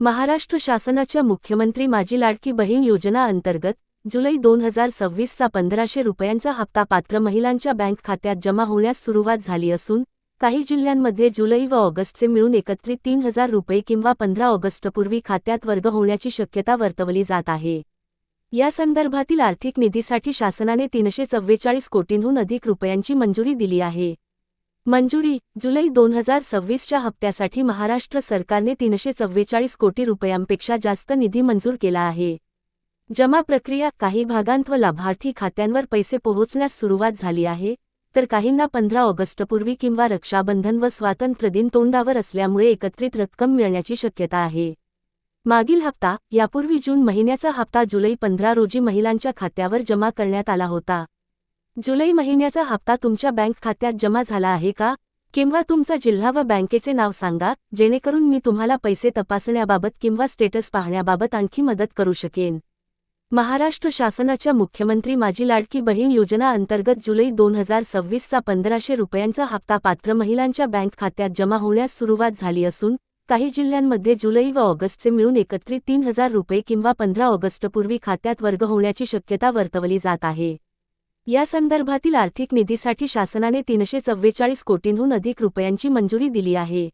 महाराष्ट्र शासनाच्या मुख्यमंत्री माझी लाडकी बहीण योजना अंतर्गत जुलै 2026चा 1500 रुपयांचा हप्ता पात्र महिलांच्या बँक खात्यात जमा होण्यास सुरुवात झाली असून काही जिल्ह्यांमध्ये जुलै व ऑगस्टचे मिळून एकत्रित 3000 रुपये किंवा 15 ऑगस्टपूर्वी खात्यात वर्ग होण्याची शक्यता वर्तवली जात आहे। या संदर्भातील आर्थिक निधीसाठी शासनाने 344 कोटींहून अधिक रुपयांची मंजुरी दिली आहे। मंजुरी जुलै 2026च्या हप्त्यासाठी महाराष्ट्र सरकारने 344 कोटी रुपयांपेक्षा जास्त निधी मंजूर केला आहे। जमा प्रक्रिया काही भागांत व लाभार्थी खात्यांवर पैसे पोहोचण्यास सुरुवात झाली आहे, तर काहींना 15 ऑगस्टपूर्वी किंवा रक्षाबंधन व स्वातंत्र्यदिन तोंडावर असल्यामुळे एकत्रित रक्कम मिळण्याची शक्यता आहे। मागील हप्ता यापूर्वी जून महिन्याचा हप्ता जुलै 15 रोजी महिलांच्या खात्यावर जमा करण्यात आला होता। जुलै महिन्याचा हप्ता तुमच्या बँक खात्यात जमा झाला आहे का? किंवा तुमचा जिल्हा व बँकेचे नाव सांगा, जेणेकरून मी तुम्हाला पैसे तपासण्याबाबत किंवा स्टेटस पाहण्याबाबत आणखी मदत करू शकेन। महाराष्ट्र शासनाच्या मुख्यमंत्री माझी लाडकी बहीण योजना अंतर्गत जुलै 2026चा 1500 रुपयांचा हप्ता पात्र महिलांच्या बँक खात्यात जमा होण्यास सुरुवात झाली असून काही जिल्ह्यांमध्ये जुलै व ऑगस्टचे मिळून एकत्रित 3000 रुपये किंवा 15 ऑगस्टपूर्वी खात्यात वर्ग होण्याची शक्यता वर्तवली जात आहे। या संदर्भातील आर्थिक निधीसाठी शासनाने 344 कोटींहून अधिक रुपयांची मंजुरी दिली आहे।